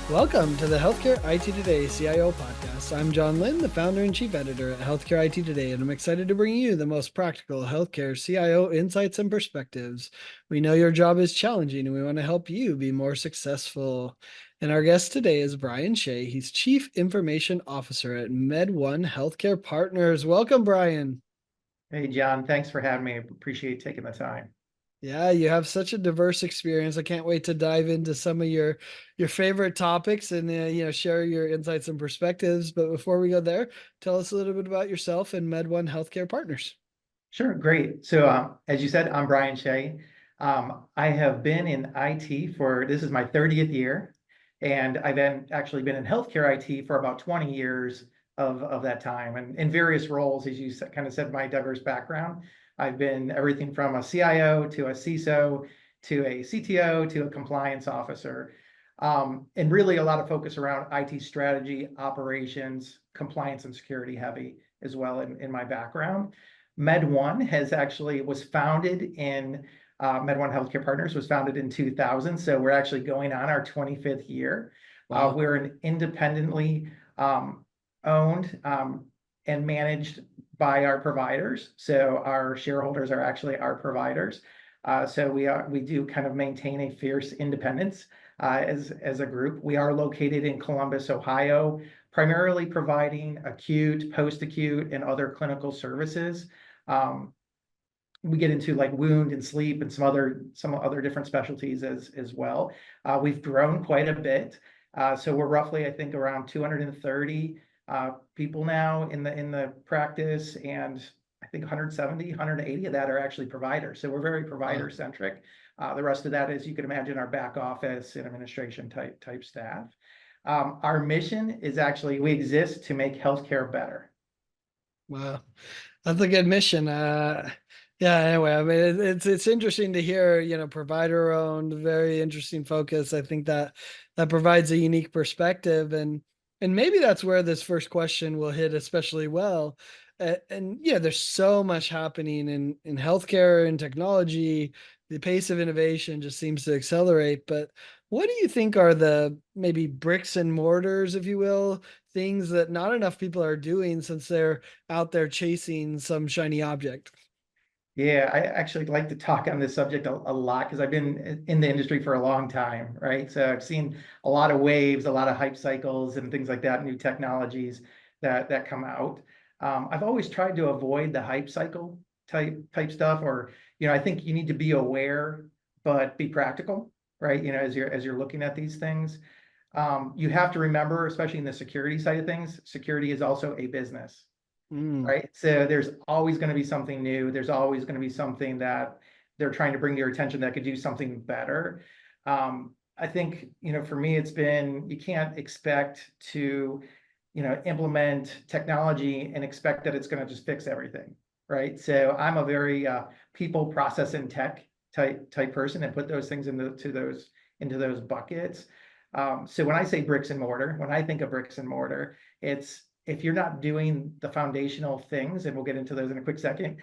Welcome to the Healthcare IT Today CIO podcast. I'm John Lynn, the founder and chief editor at Healthcare IT Today, and I'm excited to bring you the most practical healthcare CIO insights and perspectives. We know your job is challenging and we want to help you be more successful. And our guest today is Brian Shea. He's Chief Information Officer at MedOne Healthcare Partners. Welcome, Brian. Hey, John, thanks for having me. Appreciate taking the time. Yeah, you have such a diverse experience. I can't wait to dive into some of your favorite topics and share your insights and perspectives. But before we go there, tell us a little bit about yourself and MedOne Healthcare Partners. Sure, great. So, as you said, I'm Brian Shea. I have been in IT this is my 30th year, and I've actually been in healthcare IT for about 20 years of that time, and in various roles, as you kind of said, my diverse background. I've been everything from a CIO to a CISO to a CTO to a compliance officer, and really a lot of focus around IT strategy, operations, compliance, and security heavy as well in my background. MedOne was founded in MedOne Healthcare Partners was founded in 2000. So we're actually going on our 25th year. Wow. We're an independently owned and managed by our providers. So our shareholders are actually our providers. So we do kind of maintain a fierce independence as a group. We are located in Columbus, Ohio, primarily providing acute, post-acute, and other clinical services. We get into like wound and sleep and some other different specialties as well. We've grown quite a bit. So we're roughly, I think, around 230 people now in the practice, and I think 170, 180 of that are actually providers. So we're very provider centric. The rest of that is, you can imagine, our back office and administration type staff. Our mission is actually, we exist to make healthcare better. Wow. That's a good mission. Yeah, anyway, I mean it's interesting to hear, provider owned, very interesting focus. I think that provides a unique perspective, and maybe that's where this first question will hit especially well. And yeah, there's so much happening in healthcare and technology. The pace of innovation just seems to accelerate. But what do you think are the maybe bricks and mortars, if you will, things that not enough people are doing since they're out there chasing some shiny object? Yeah, I actually like to talk on this subject a lot because I've been in the industry for a long time, right? So I've seen a lot of waves, a lot of hype cycles and things like that, new technologies that come out. I've always tried to avoid the hype cycle type stuff, or I think you need to be aware but be practical, right? As you're looking at these things, you have to remember, especially in the security side of things, security is also a business. Mm. Right? So there's always going to be something new. There's always going to be something that they're trying to bring to your attention that could do something better. I think, for me, it's been, you can't expect to, implement technology and expect that it's going to just fix everything. Right. So I'm a very people, process, and tech type person, and put those things into those buckets. So when I say bricks and mortar, when I think of bricks and mortar, it's, if you're not doing the foundational things, and we'll get into those in a quick second,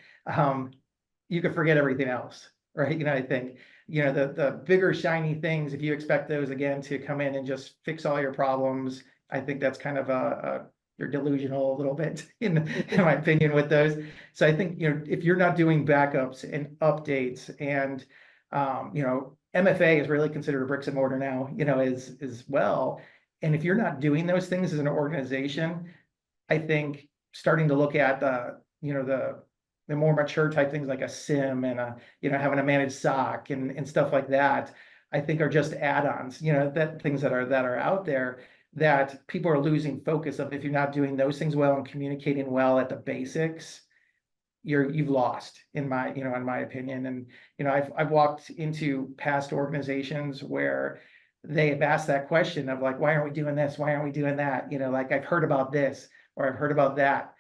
you can forget everything else, right? I think, the bigger shiny things, if you expect those again to come in and just fix all your problems, I think that's kind of you're delusional a little bit in my opinion with those. So I think, if you're not doing backups and updates and, MFA is really considered a bricks and mortar now, as well. And if you're not doing those things as an organization, I think starting to look at the more mature type things like a SIM and having a managed SOC and stuff like that, I think are just add-ons, that things that are out there that people are losing focus of. If you're not doing those things well and communicating well at the basics, you've lost, in my opinion. And I've walked into past organizations where they have asked that question of like, why aren't we doing this? Why aren't we doing that? Like, I've heard about this or I've heard about that.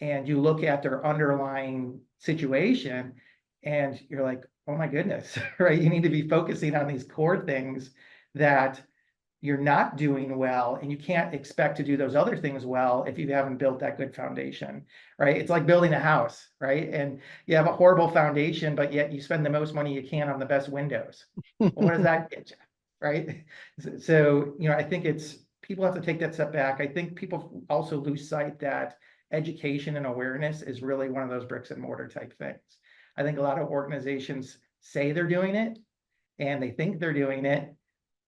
And you look at their underlying situation and you're like, oh my goodness, right? You need to be focusing on these core things that you're not doing well, and you can't expect to do those other things well if you haven't built that good foundation, right? It's like building a house, right? And you have a horrible foundation, but yet you spend the most money you can on the best windows. Well, what does that get you? right? So, I think people have to take that step back. I think people also lose sight that education and awareness is really one of those bricks and mortar type things. I think a lot of organizations say they're doing it and they think they're doing it.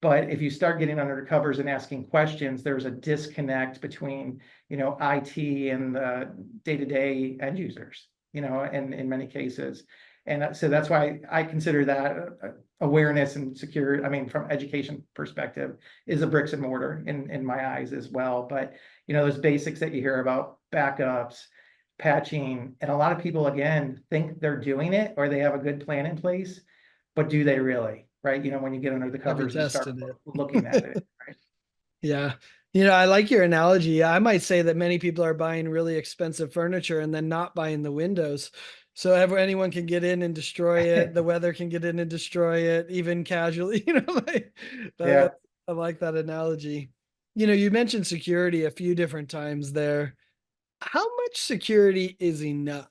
But if you start getting under the covers and asking questions, there's a disconnect between, IT and the day-to-day end users, and in many cases. And so that's why I consider that awareness and security, I mean, from education perspective, is a bricks and mortar in my eyes as well. But, those basics that you hear about backups, patching, and a lot of people, again, think they're doing it or they have a good plan in place, but do they really? Right? When you get under the Never covers, you start tested looking at it. it, right? Yeah. I like your analogy. I might say that many people are buying really expensive furniture and then not buying the windows. So anyone can get in and destroy it. The weather can get in and destroy it, even casually. Yeah. I like that analogy. You mentioned security a few different times there. How much security is enough?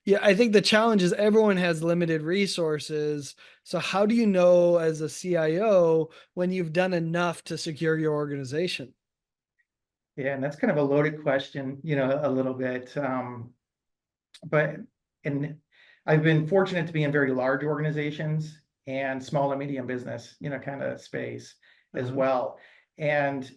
Yeah, I think the challenge is everyone has limited resources. So how do you know as a CIO when you've done enough to secure your organization? Yeah, and that's kind of a loaded question, a little bit. But and I've been fortunate to be in very large organizations and small and medium business, kind of space as Uh-huh. well. And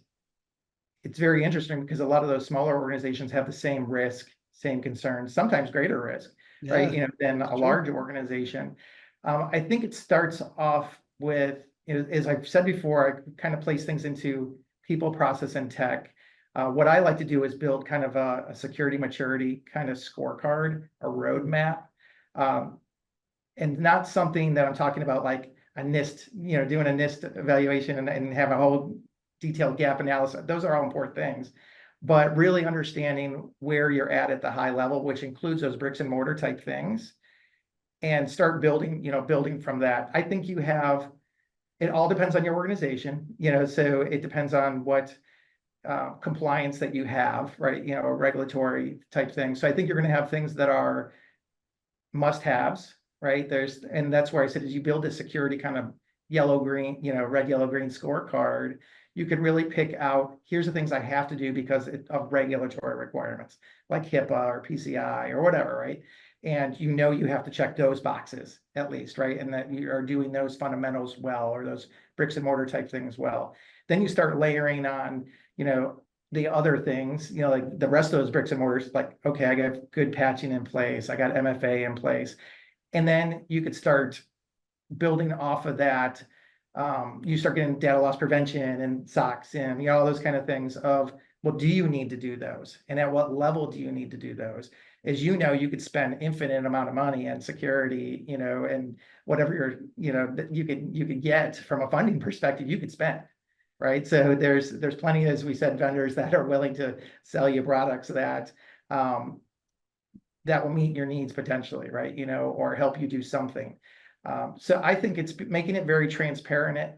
it's very interesting because a lot of those smaller organizations have the same risk, same concerns, sometimes greater risk, right? Yeah, Than it's a true. large organization. I think it starts off with, as I've said before, I kind of place things into people, process, and tech. What I like to do is build kind of a security maturity kind of scorecard, a Hmm. roadmap, um, and not something that I'm talking about like a NIST, doing a NIST evaluation and have a whole detailed gap analysis. Those are all important things, but really understanding where you're at the high level, which includes those bricks and mortar type things, and start building, building from that. I think it all depends on your organization, so it depends on what compliance that you have, right? Regulatory type things. So I think you're going to have things that are must-haves, right? And that's where I said, as you build a security kind of yellow, green, red, yellow, green scorecard, you can really pick out, here's the things I have to do because of regulatory requirements, like HIPAA or PCI or whatever, right? And you have to check those boxes at least, right? And that you are doing those fundamentals well, or those bricks and mortar type things well. Then you start layering on, the other things, like the rest of those bricks and mortars, like, okay, I got good patching in place, I got MFA in place. And then you could start building off of that. You start getting data loss prevention and SOX and, all those kind of things of, well, do you need to do those? And at what level do you need to do those? As you could spend infinite amount of money and security, and whatever that you could get from a funding perspective, you could spend. Right. So there's plenty, as we said, vendors that are willing to sell you products that that will meet your needs potentially, right? Or help you do something. So I think it's making it very transparent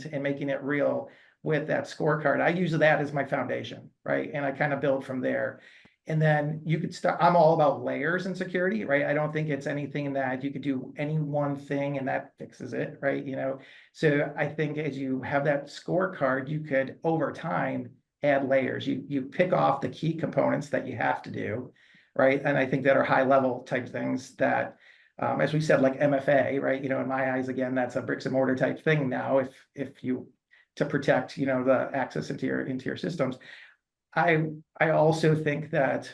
and making it real with that scorecard. I use that as my foundation, right? And I kind of build from there. And then you could start, I'm all about layers in security, right? I don't think it's anything that you could do any one thing and that fixes it, right? So I think as you have that scorecard, you could over time add layers. You pick off the key components that you have to do, right? And I think that are high level type things that, as we said, like MFA, right? In my eyes, again, that's a bricks and mortar type thing now. If you to protect, the access into your systems. I also think that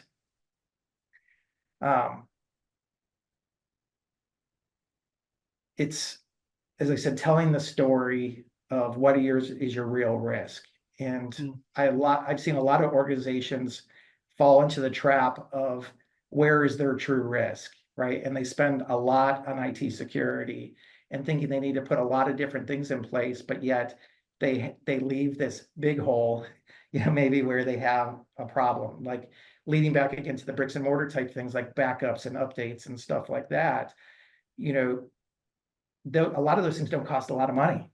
um, it's, as I said, telling the story of what is your real risk. And Mm. I've seen a lot of organizations fall into the trap of where is their true risk, right? And they spend a lot on IT security and thinking they need to put a lot of different things in place, but yet they leave this big hole, maybe where they have a problem, like leading back against the bricks and mortar type things like backups and updates and stuff like that. You know, a lot of those things don't cost a lot of money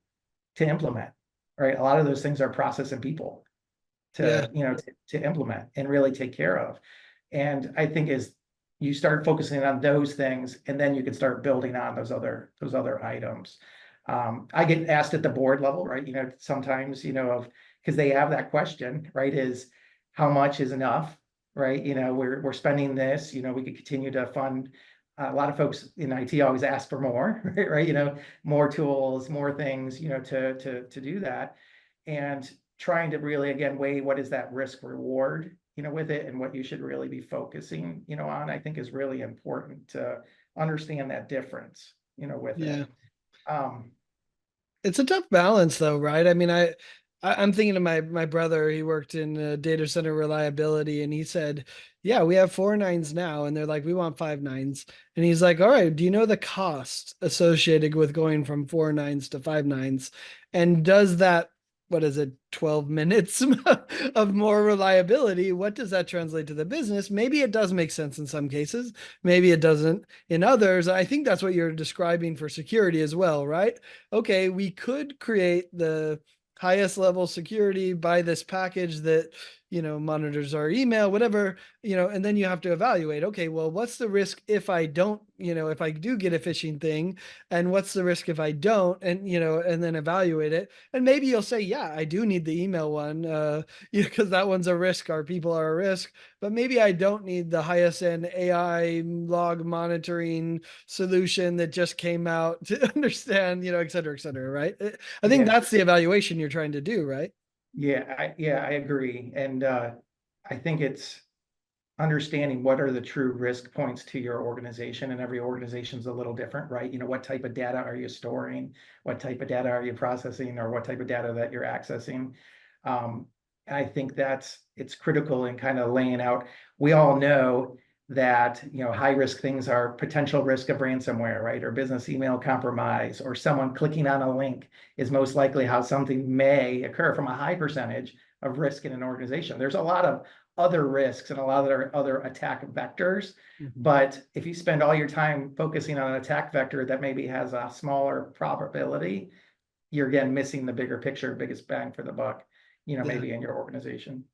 to implement, right? A lot of those things are process and people Yeah. to implement and really take care of. And I think as you start focusing on those things, and then you can start building on those other items. I get asked at the board level, right? Sometimes, of, because they have that question, right? Is how much is enough, right? We're spending this, we could continue to fund. A lot of folks in IT always ask for more, right? More tools, more things, to do that. And trying to really, again, weigh what is that risk reward, with it, and what you should really be focusing, on, I think is really important to understand that difference, with Yeah. it. Um, It's a tough balance though, right? I mean, I'm thinking of my brother. He worked in data center reliability, and he said, "Yeah, we have 4 nines now," and they're like, "We want 5 nines," and he's like, "All right, do you know the cost associated with going from 4 nines to 5 nines, and does that, what is it, 12 minutes of more reliability? What does that translate to the business? Maybe it does make sense in some cases, maybe it doesn't in others." I think that's what you're describing for security as well, right? Okay, we could create the highest level security by this package that, monitors our email, whatever, and then you have to evaluate, okay, well, what's the risk if I don't, if I do get a phishing thing, and what's the risk if I don't, and, and then evaluate it. And maybe you'll say, yeah, I do need the email one, because that one's a risk. Our people are a risk, but maybe I don't need the highest end AI log monitoring solution that just came out to understand, et cetera, right? I think yeah, that's the evaluation you're trying to do, right? I agree. And I think it's understanding what are the true risk points to your organization, and every organization's a little different, right? What type of data are you storing? What type of data are you processing, or what type of data that you're accessing? Um, I think it's critical in kind of laying out. We all know that, high risk things are potential risk of ransomware, right? Or business email compromise, or someone clicking on a link is most likely how something may occur, from a high percentage of risk in an organization. There's a lot of other risks and a lot of other attack vectors. Mhm. But if you spend all your time focusing on an attack vector that maybe has a smaller probability, you're again missing the bigger picture, biggest bang for the buck, Yeah. maybe in your organization.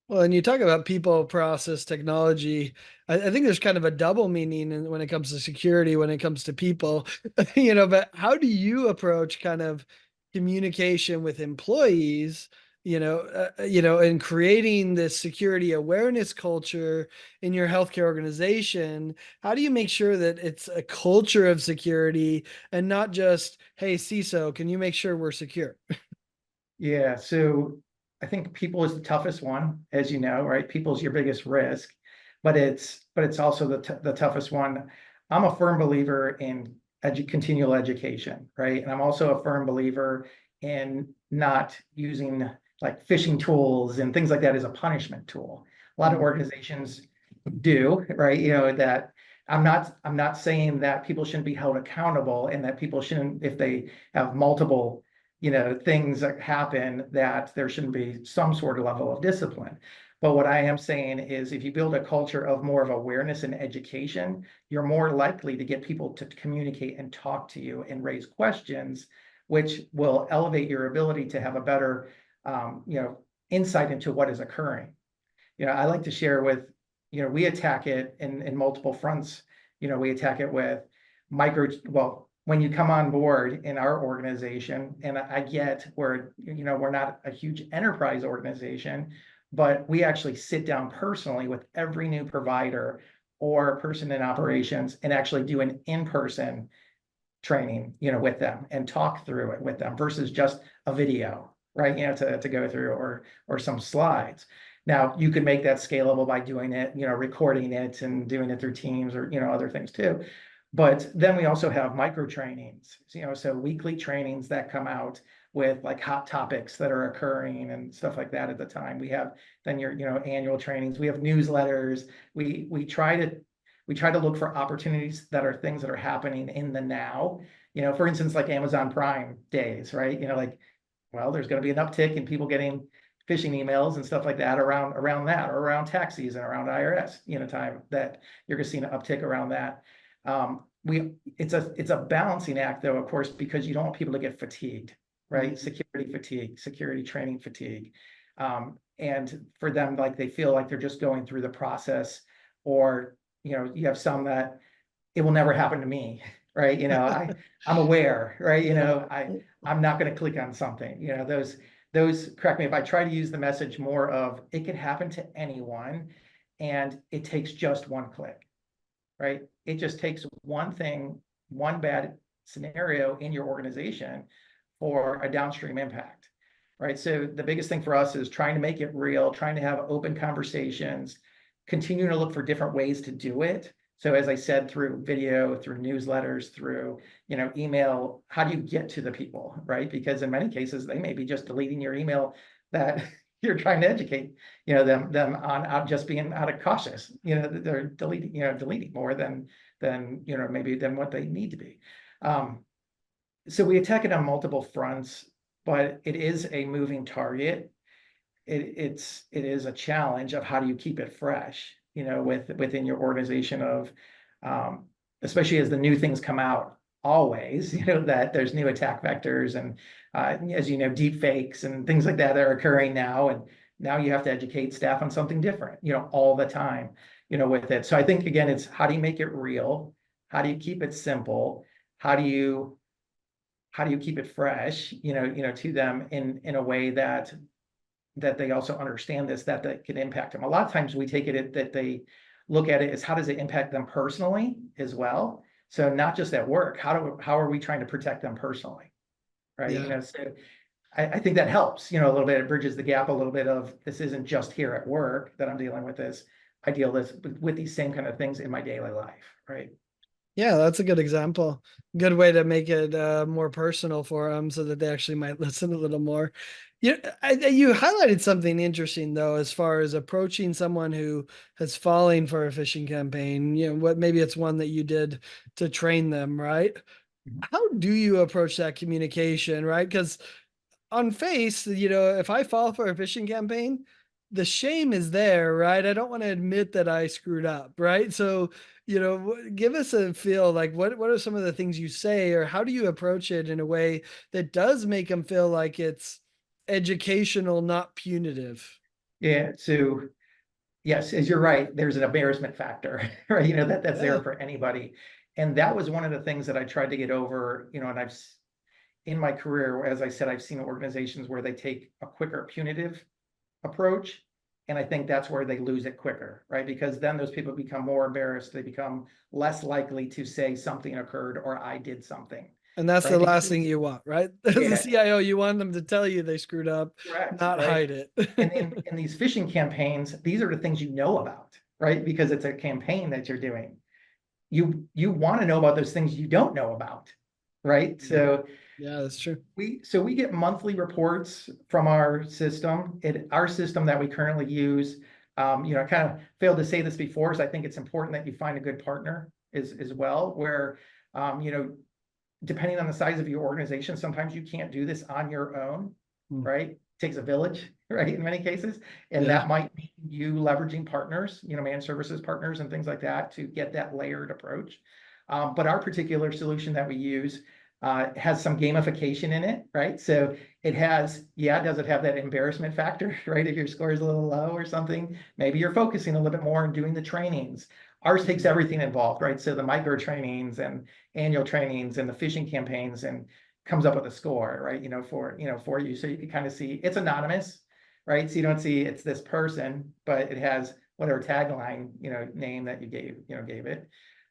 Well, and you talk about people, process, technology. I think there's kind of a double meaning when it comes to security, when it comes to people, but how do you approach kind of communication with employees, and creating this security awareness culture in your healthcare organization? How do you make sure that it's a culture of security and not just, hey, CISO, can you make sure we're secure? Yeah, so I think people is the toughest one, as you know, right? People's your biggest risk, but it's also the toughest one. I'm a firm believer in continual education, right? And I'm also a firm believer in not using like phishing tools and things like that as a punishment tool. A lot of organizations do, right? That I'm not saying that people shouldn't be held accountable, and that people shouldn't, if they have multiple, things that happen, that there shouldn't be some sort of level of discipline. But what I am saying is, if you build a culture of more of awareness and education, you're more likely to get people to communicate and talk to you and raise questions, which will elevate your ability to have a better, insight into what is occurring. I like to share with, we attack it in multiple fronts. We attack it with well, when you come on board in our organization, and I get we're not a huge enterprise organization, but we actually sit down personally with every new provider or person in operations and actually do an in-person training, with them, and talk through it with them versus just a video, right? To go through, or some slides. Now, you can make that scalable by doing it, recording it and doing it through Teams, or, other things too. But then we also have micro trainings, so weekly trainings that come out with like hot topics that are occurring and stuff like that at the time. We have then your, annual trainings. We have newsletters. We try to look for opportunities that are things that are happening in the now. For instance, like Amazon Prime days, right? Well, there's going to be an uptick in people getting phishing emails and stuff like that around that, or around tax season, around IRS, time, that you're going to see an uptick around that. It's a balancing act, though, of course, because you don't want people to get fatigued, right? Security fatigue, security training fatigue. And for them, like, they feel like they're just going through the process, or, you have some that it will never happen to me, right? I'm aware, right? I'm not going to click on something, those, correct me if I try to use the message more of it could happen to anyone and it takes just one click, right? It just takes one thing, one bad scenario in your organization for a downstream impact, right? So the biggest thing for us is trying to make it real, trying to have open conversations, continuing to look for different ways to do it. So as I said, through video, through newsletters, through, email, how do you get to the people, right? Because in many cases, they may be just deleting your email that you're trying to educate, them on out just being out of cautious, they're deleting more than maybe than what they need to be. So we attack it on multiple fronts, but it is a moving target. It is a challenge of how do you keep it fresh, within your organization of, especially as the new things come out, always, that there's new attack vectors and, as deep fakes and things like that are occurring now. And now you have to educate staff on something different, all the time, with it. So I think, again, it's how do you make it real? How do you keep it simple? How do you keep it fresh, to them in a way that they also understand this, that can impact them. A lot of times we take it that they look at it as how does it impact them personally as well. So not just at work, how are we trying to protect them personally, right? Yeah. So I think that helps, a little bit. It bridges the gap a little bit of this isn't just here at work that I'm dealing with this. I deal with these same kind of things in my daily life, right? Yeah, that's a good example. Good way to make it more personal for them so that they actually might listen a little more. You highlighted something interesting though, as far as approaching someone who has fallen for a phishing campaign. What maybe it's one that you did to train them, right? How do you approach that communication, right? Because on face, if I fall for a phishing campaign, the shame is there, right? I don't want to admit that I screwed up, right? So, give us a feel like what are some of the things you say, or how do you approach it in a way that does make them feel like it's educational, not punitive? Yeah. So yes, as you're right, there's an embarrassment factor, right? That's there Yeah. for anybody. And that was one of the things that I tried to get over, and in my career, as I said, I've seen organizations where they take a quicker punitive approach. And I think that's where they lose it quicker, right? Because then those people become more embarrassed. They become less likely to say something occurred or I did something, And that's the right? Because last thing you want, right? As a yeah, CIO, you want them to tell you they screwed up, correct, not right? hide it. And in these phishing campaigns, these are the things you know about, right? Because it's a campaign that you're doing. You want to know about those things you don't know about, right? So Yeah, that's true. we get monthly reports from our system. Our system that we currently use, I kind of failed to say this before, so I think it's important that you find a good partner as well, where, depending on the size of your organization, sometimes you can't do this on your own, Hmm. right? It takes a village, right, in many cases. And Yeah. that might mean you leveraging partners, managed services partners and things like that to get that layered approach. But our particular solution that we use has some gamification in it, right? So it has, does it have that embarrassment factor, right? If your score is a little low or something, maybe you're focusing a little bit more on doing the trainings. Ours takes everything involved, right? So the micro trainings and annual trainings and the phishing campaigns and comes up with a score, right? For you. So you can kind of see it's anonymous, right? So you don't see it's this person, but it has whatever tagline, name that you gave it.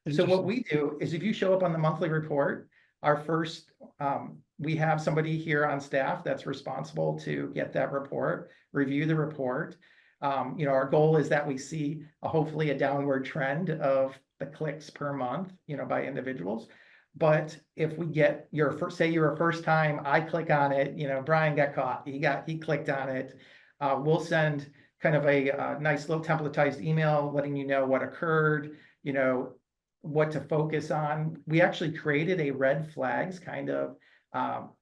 So what Interesting. we do is if you show up on the monthly report, our first, we have somebody here on staff that's responsible to get that report, review the report. Our goal is that we see hopefully a downward trend of the clicks per month, by individuals. But if we get your first, say you're a first time, I click on it, Brian got caught, he clicked on it. We'll send kind of a nice little templatized email letting you know what occurred, what to focus on. We actually created a red flags kind of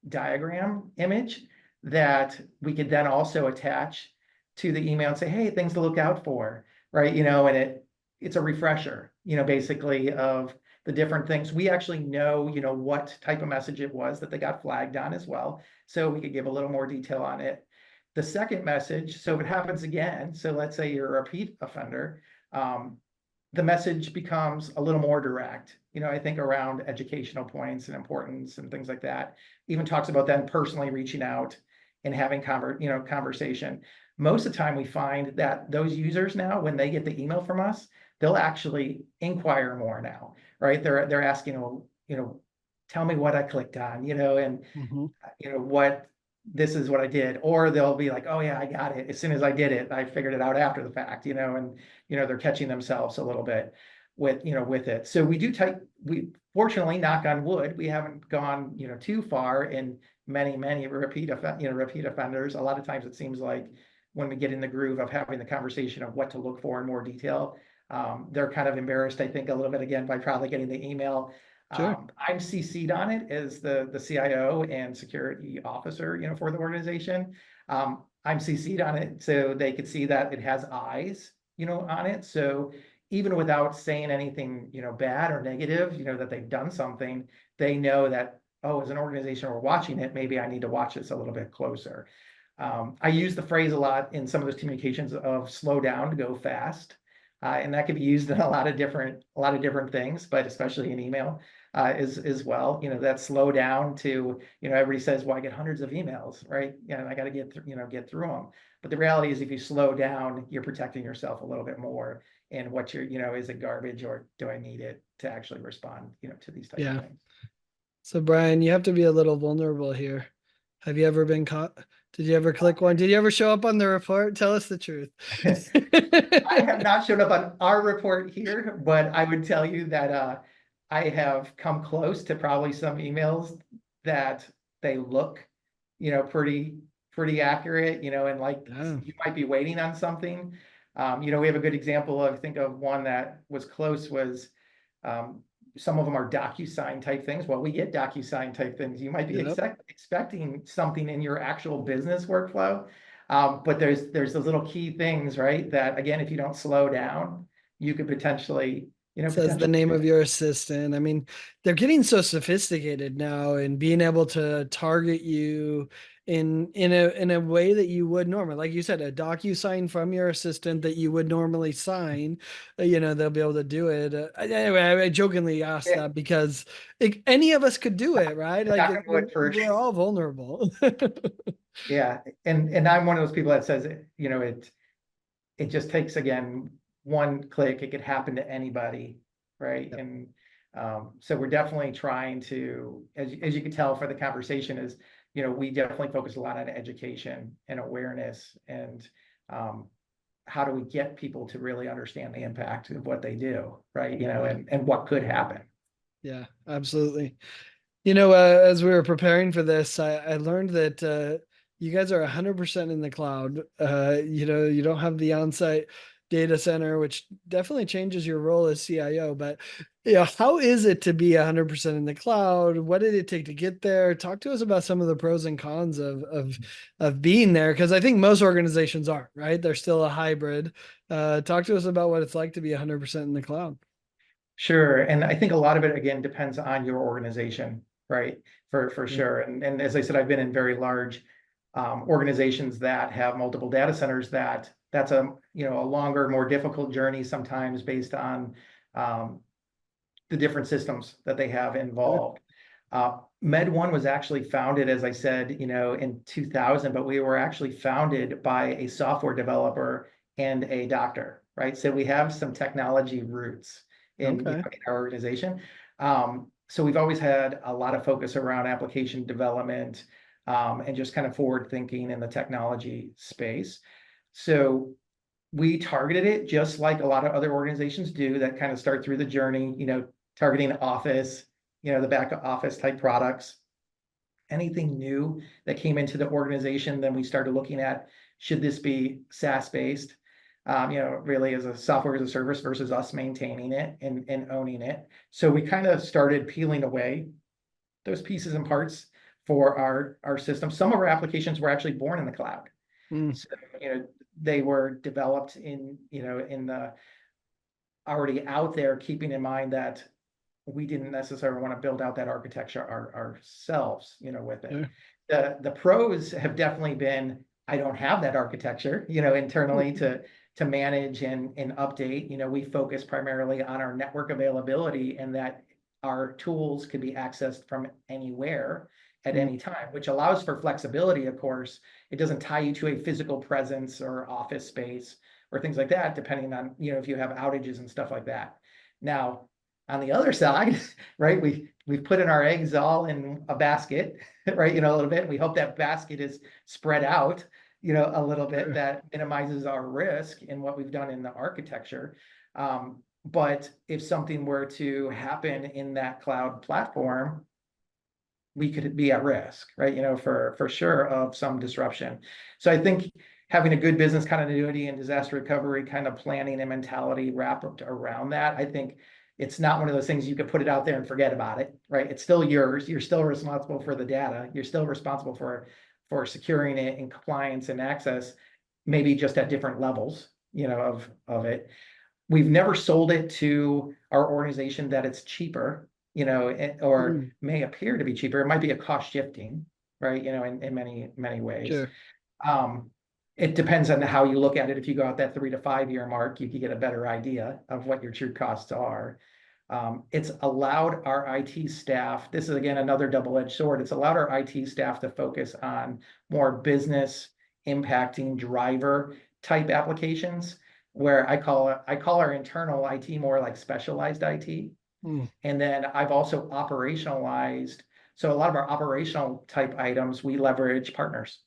diagram image that we could then also attach to the email and say, hey, things to look out for, right? And it's a refresher, basically of the different things. We actually know, what type of message it was that they got flagged on as well. So we could give a little more detail on it. The second message, so if it happens again, so let's say you're a repeat offender, the message becomes a little more direct, I think around educational points and importance and things like that. Even talks about them personally reaching out and having conversation. Most of the time we find that those users now, when they get the email from us, they'll actually inquire more now, right? They're asking, well, tell me what I clicked on, and Mhm. what this is what I did. Or they'll be like, oh yeah, I got it. As soon as I did it, I figured it out after the fact, and they're catching themselves a little bit with it. So we fortunately, knock on wood, we haven't gone, too far in many repeat offenders. A lot of times it seems like when we get in the groove of having the conversation of what to look for in more detail, they're kind of embarrassed, I think, a little bit again by probably getting the email. Sure. I'm CC'd on it as the CIO and security officer, for the organization. I'm CC'd on it so they could see that it has eyes, on it. So even without saying anything, bad or negative, that they've done something, they know that, oh, as an organization, we're watching it. Maybe I need to watch this a little bit closer. I use the phrase a lot in some of those communications of slow down to go fast. And that could be used in a lot of different things, but especially in email as well. That slow down to, everybody says, well, I get hundreds of emails, right? Yeah, and I got to get through them. But the reality is if you slow down, you're protecting yourself a little bit more. And what is it garbage or do I need it to actually respond, to these type of Yeah. things? So Brian, you have to be a little vulnerable here. Have you ever been caught? Did you ever click one? Did you ever show up on the report? Tell us the truth. I have not showed up on our report here, but I would tell you that I have come close to probably some emails that they look, pretty accurate, and like Yeah. you might be waiting on something. We have a good example of, I think of one that was close was um, some of them are DocuSign type things. Well, we get DocuSign type things. You might be Yep. expecting something in your actual business workflow. But there's those little key things, right? That again, if you don't slow down, you could potentially, Says the name of your assistant. I mean, they're getting so sophisticated now and being able to target you in a way that you would normally, like you said, a DocuSign from your assistant that you would normally sign, they'll be able to do it. Anyway, I jokingly asked yeah, that because any of us could do it, right? Like knock on wood for we're all vulnerable. yeah. And I'm one of those people that says it just takes again one click. It could happen to anybody, right? Yep. And so we're definitely trying to, as you can tell for the conversation, is we definitely focus a lot on education and awareness and how do we get people to really understand the impact of what they do, right? And what could happen. Yeah, absolutely. As we were preparing for this, I learned that you guys are 100% in the cloud. You don't have the on-site data center, which definitely changes your role as CIO. But how is it to be 100% in the cloud? What did it take to get there? Talk to us about some of the pros and cons of being there, because I think most organizations aren't, right? They're still a hybrid. Talk to us about what it's like to be 100% in the cloud. Sure. And I think a lot of it, again, depends on your organization, right? For Mm. sure. And as I said, I've been in very large organizations that have multiple data centers that's a longer, more difficult journey sometimes based on um, the different systems that they have Sure. involved. MedOne was actually founded, as I said, in 2000, but we were actually founded by a software developer and a doctor, right? So we have some technology roots Okay. in our organization. So we've always had a lot of focus around application development and just kind of forward thinking in the technology space. So we targeted it just like a lot of other organizations do that kind of start through the journey, targeting office, the back office type products. Anything new that came into the organization, then we started looking at, should this be SaaS based? Really as a software as a service versus us maintaining it and owning it. So we kind of started peeling away those pieces and parts for our system. Some of our applications were actually born in the cloud. Mm, So, they were developed in the already out there, keeping in mind that we didn't necessarily want to build out that architecture ourselves, with it. sure. The pros have definitely been, I don't have that architecture, internally to manage and update. We focus primarily on our network availability and that our tools could be accessed from anywhere at Mm, any time, which allows for flexibility, of course. It doesn't tie you to a physical presence or office space or things like that, depending on, if you have outages and stuff like that. Now, on the other side, right, we've put in our eggs all in a basket, right, a little bit. We hope that basket is spread out, a little bit, sure. that minimizes our risk in what we've done in the architecture. But if something were to happen in that cloud platform, we could be at risk, right? For sure of some disruption. So I think having a good business continuity and disaster recovery kind of planning and mentality wrapped around that, I think it's not one of those things you could put it out there and forget about it, right? It's still yours. You're still responsible for the data. You're still responsible for securing it and compliance and access, maybe just at different levels, of it. We've never sold it to our organization that it's cheaper, or Mm, may appear to be cheaper. It might be a cost shifting, right? In many ways. sure. Um, it depends on how you look at it. If you go out that 3 to 5 year mark, you can get a better idea of what your true costs are. It's allowed our IT staff, this is again another double-edged sword. It's allowed our IT staff to focus on more business impacting driver type applications, where I call our internal IT more like specialized IT. Mm, And then I've also operationalized. So a lot of our operational type items, we leverage partners.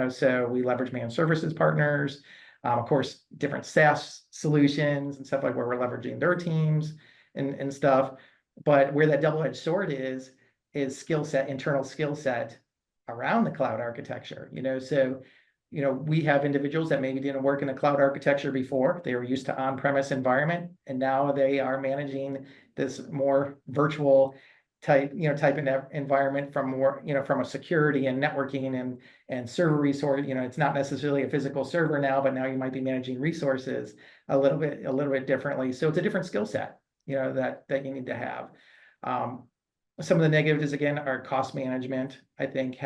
So we leverage managed services partners, of course, different SaaS solutions and stuff like where we're leveraging their teams and stuff. But where that double-edged sword is internal skill set around the cloud architecture. So we have individuals that maybe didn't work in a cloud architecture before. They were used to on-premise environment, and now they are managing this more virtual type environment from more, from a security and networking and server resource. It's not necessarily a physical server now, but now you might be managing resources a little bit differently. So it's a different skill set, that you need to have. Some of the negatives again are cost management. I think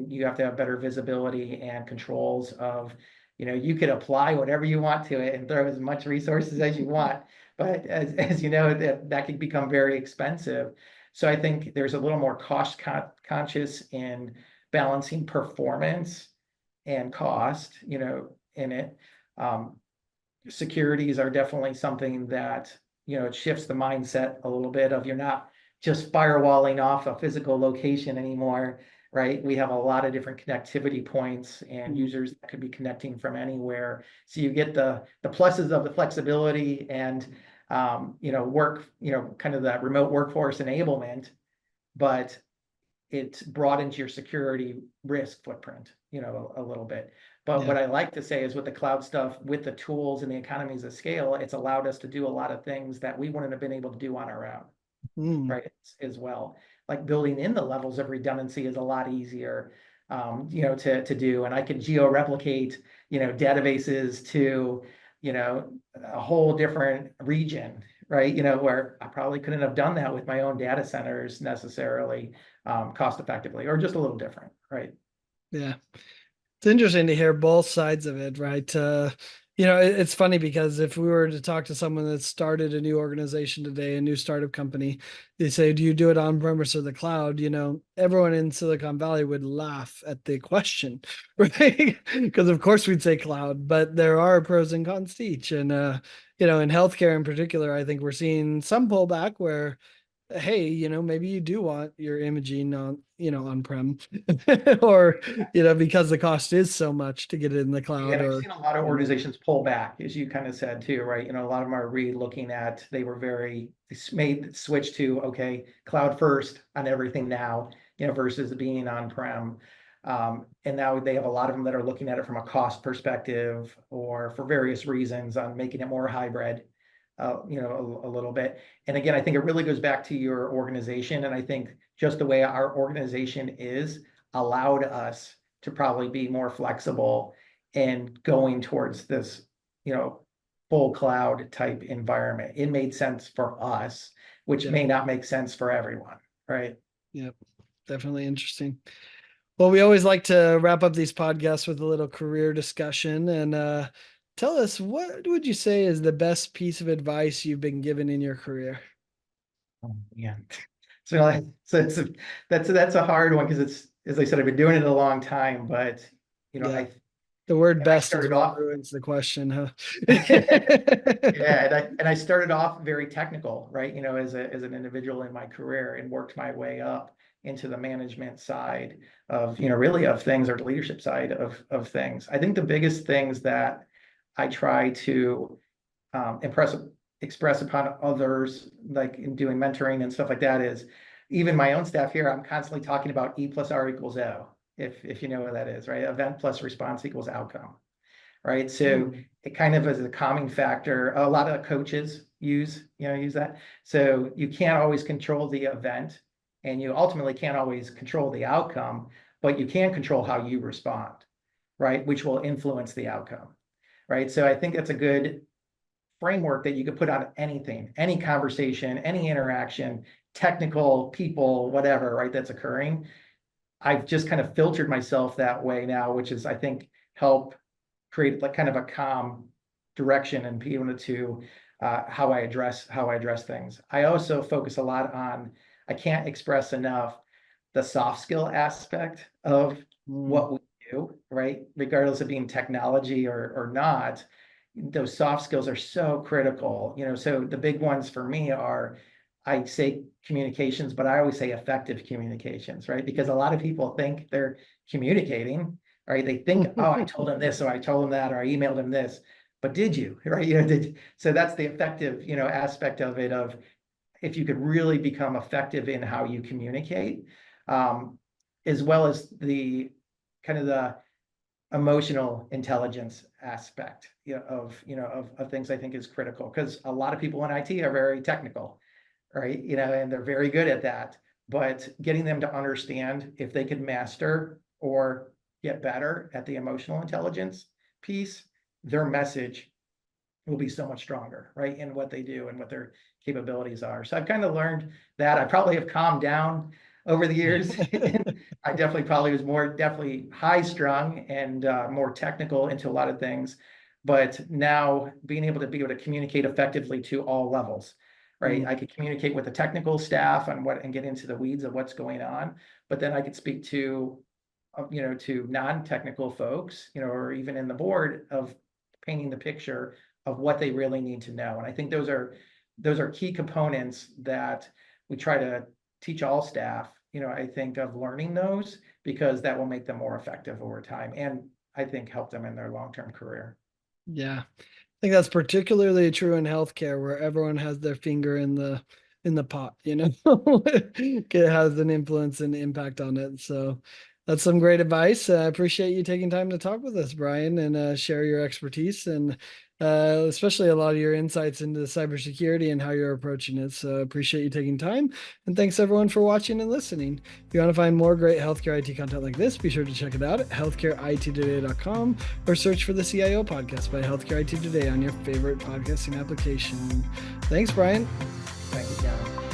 you have to have better visibility and controls of, you could apply whatever you want to it and throw as much resources as you want, but as you know, that can become very expensive. So I think there's a little more conscious in balancing performance and cost, in it. Securities are definitely something that, it shifts the mindset a little bit of, you're not just firewalling off a physical location anymore, right? We have a lot of different connectivity points and mm, users that could be connecting from anywhere. So you get the pluses of the flexibility and, work, kind of that remote workforce enablement, but it broadens your security risk footprint, a little bit. But yeah. what I like to say is with the cloud stuff, with the tools and the economies of scale, it's allowed us to do a lot of things that we wouldn't have been able to do on our own, Mm, right? As well. Like building in the levels of redundancy is a lot easier, to do. And I can geo-replicate, databases to, a whole different region, right? Where I probably couldn't have done that with my own data centers necessarily, cost effectively, or just a little different, right? yeah. It's interesting to hear both sides of it, right? It's funny because if we were to talk to someone that started a new organization today, a new startup company, they say, "Do you do it on premise or the cloud?" Everyone in Silicon Valley would laugh at the question, right? Because of course we'd say cloud, but there are pros and cons to each. And in healthcare in particular, I think we're seeing some pullback where hey, maybe you do want your imaging on, on-prem or, because the cost is so much to get it in the cloud And I've or, seen a lot of you know, organizations pull back, as you kind of said too, right? A lot of them are re-looking at, they made the switch to, okay, cloud first on everything now, versus being on-prem. And now they have a lot of them that are looking at it from a cost perspective or for various reasons on making it more hybrid, a little bit. And again, I think it really goes back to your organization. And I think just the way our organization is allowed us to probably be more flexible and going towards this, full cloud type environment. It made sense for us, which yeah, may not make sense for everyone, right? yeah, definitely interesting. Well, we always like to wrap up these podcasts with a little career discussion. And tell us, what would you say is the best piece of advice you've been given in your career? Oh, man. That's a hard one because it's, as I said, I've been doing it a long time, but you know, Yeah. I The word and I best is started what off. ruins the question, huh? Yeah, and I started off very technical, right? As an individual in my career, and worked my way up into the management side of, really of things, or the leadership side of things. I think the biggest things that I try to impress express upon others, like in doing mentoring and stuff like that, is even my own staff here, I'm constantly talking about E plus R equals O, if you know what that is, right? Event plus response equals outcome, right? So Mm. it kind of is a calming factor. A lot of coaches use that. So you can't always control the event, and you ultimately can't always control the outcome, but you can control how you respond, right? Which will influence the outcome, right? So I think that's a good framework that you could put on anything, any conversation, any interaction, technical, people, whatever, right? That's occurring. I've just kind of filtered myself that way now, which is, I think, help create like kind of a calm direction and be able to how I address things. I also focus a lot on, I can't express enough the soft skill aspect of Mm. what we do, right? Regardless of being technology or not, those soft skills are so critical. So the big ones for me are, I say communications, but I always say effective communications, right? Because a lot of people think they're communicating, right? They think, oh, I told him this, or I told him that, or I emailed him this, but did you, right? So that's the effective, aspect of it, of if you could really become effective in how you communicate, um, as well as the kind of the emotional intelligence aspect, of things, I think is critical, because a lot of people in IT are very technical, right? And they're very good at that. But getting them to understand, if they could master or get better at the emotional intelligence piece, their message will be so much stronger, right? In what they do and what their capabilities are. So I've kind of learned that. I probably have calmed down over the years. I definitely probably was definitely high strung and more technical into a lot of things. But now being able to communicate effectively to all levels, right? Mm. I could communicate with the technical staff on what, and get into the weeds of what's going on, but then I could speak to non-technical folks, or even in the board, of painting the picture of what they really need to know. And I think those are key components that we try to teach all staff, I think, of learning those, because that will make them more effective over time, and I think help them in their long-term career. Yeah. I think that's particularly true in healthcare, where everyone has their finger in the pot, it has an influence and impact on it. So that's some great advice. I appreciate you taking time to talk with us, Brian, and share your expertise, and especially a lot of your insights into cybersecurity and how you're approaching it. So I appreciate you taking time, and thanks everyone for watching and listening. If you want to find more great healthcare IT content like this, be sure to check it out at healthcareittoday.com, or search for the CIO podcast by Healthcare IT Today on your favorite podcasting application. Thanks, Brian. Thank you, Kevin.